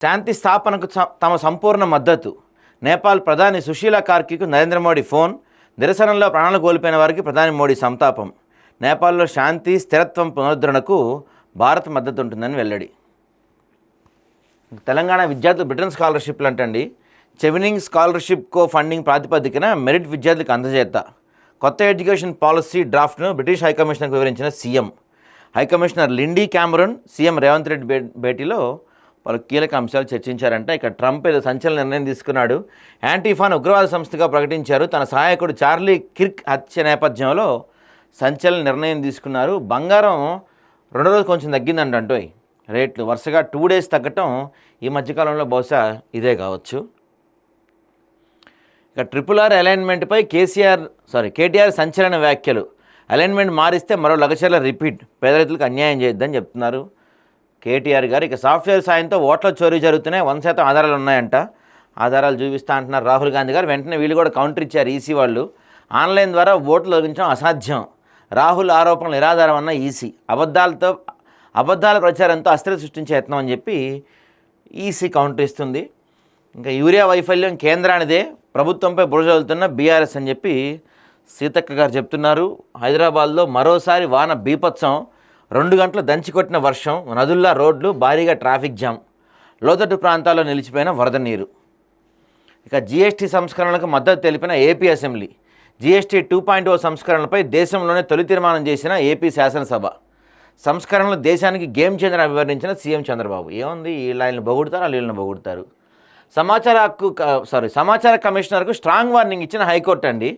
శాంతి స్థాపనకు తమ సంపూర్ణ మద్దతు. నేపాల్ ప్రధాని సుశీలా కార్కీకు నరేంద్ర మోడీ ఫోన్. నిరసనల్లో ప్రాణాలు కోల్పోయిన వారికి ప్రధాని మోడీ సంతాపం. నేపాల్లో శాంతి స్థిరత్వం పునరుద్ధరణకు భారత్ మద్దతు ఉంటుందని వెల్లడి. తెలంగాణ విద్యార్థులు బ్రిటన్ స్కాలర్షిప్లు అంటండి. చెవినింగ్ స్కాలర్షిప్ కో ఫండింగ్ ప్రాతిపదికన మెరిట్ విద్యార్థులకు అందజేత. కొత్త ఎడ్యుకేషన్ పాలసీ డ్రాఫ్ట్ను బ్రిటిష్ హైకమిషనర్కు వివరించిన CM. High commissioner Lindy Cameron CM Revanth Reddy భేటీలో పలు కీలక అంశాలు చర్చించారంట. ఇక ట్రంప్ ఏదో సంచలన నిర్ణయం తీసుకున్నాడు. యాంటీఫాన్ ఉగ్రవాద సంస్థగా ప్రకటించారు. తన సహాయకుడు చార్లీ కిర్క్ హత్య నేపథ్యంలో సంచలన నిర్ణయం తీసుకున్నారు. బంగారం రెండో రోజు కొంచెం తగ్గిందంటోయ్ రేట్లు. వరుసగా 2 days తగ్గటం ఈ మధ్యకాలంలో బహుశా ఇదే కావచ్చు. ఇక RRR అలైన్మెంట్పై కేటీఆర్ సంచలన వ్యాఖ్యలు. అలైన్మెంట్ మారిస్తే మరో లగచర్ల రిపీట్. పేద రైతులకు అన్యాయం చేయొద్దని చెప్తున్నారు కేటీఆర్ గారు. ఇక సాఫ్ట్వేర్ సాయంతో ఓట్ల చోరీ జరుగుతున్నాయి, 100% ఆధారాలు ఉన్నాయంట. ఆధారాలు చూపిస్తా అంటున్నారు రాహుల్ గాంధీ గారు. వెంటనే వీళ్ళు కూడా కౌంటర్ ఇచ్చారు ఈసీ వాళ్ళు. ఆన్లైన్ ద్వారా ఓట్లు తొలగించడం అసాధ్యం. రాహుల్ ఆరోపణలు నిరాధారం అన్న ఈసీ. అబద్ధాల ప్రచారంతో అస్థిరత సృష్టించే యత్నం అని చెప్పి ఈసీ కౌంటర్ ఇస్తుంది. ఇంకా యూరియా వైఫల్యం కేంద్రానిదే, ప్రభుత్వంపై బురద చల్లుతున్న బీఆర్ఎస్ అని చెప్పి సీతక్క గారు చెప్తున్నారు. హైదరాబాద్లో మరోసారి వాన బీభత్సం. 2 గంటలు దంచికొట్టిన వర్షం. నదుల్లా రోడ్లు, భారీగా ట్రాఫిక్ జామ్. లోతట్టు ప్రాంతాల్లో నిలిచిపోయిన వరద నీరు. ఇక జీఎస్టీ సంస్కరణలకు మద్దతు తెలిపిన ఏపీ అసెంబ్లీ. జీఎస్టీ 2.0 సంస్కరణలపై దేశంలోనే తొలి తీర్మానం చేసిన ఏపీ శాసనసభ. సంస్కరణలు దేశానికి గేమ్ చేంజర్ అని వివరించిన సీఎం చంద్రబాబు. ఏముంది, వీళ్ళని పొగుడుతారు, వీళ్ళని పొగుడుతారు. సమాచార కమిషనర్కు స్ట్రాంగ్ వార్నింగ్ ఇచ్చిన హైకోర్టు అండి.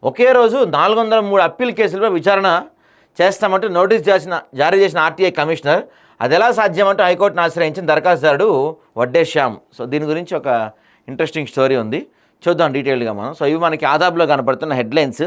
ఒకే రోజు 403 అప్పీల్ కేసులపై విచారణ చేస్తామంటూ నోటీస్ జారీ చేసిన ఆర్టీఐ కమిషనర్ అది ఎలా సాధ్యమంటూ హైకోర్టును ఆశ్రయించిన దరఖాస్తుదారుడు వడ్డే శ్యామ్. సో దీని గురించి ఒక ఇంట్రెస్టింగ్ స్టోరీ ఉంది, చూద్దాం డీటెయిల్గా మనం. సో ఇవి మనకి ఆదాబ్లో కనపడుతున్న హెడ్లైన్స్.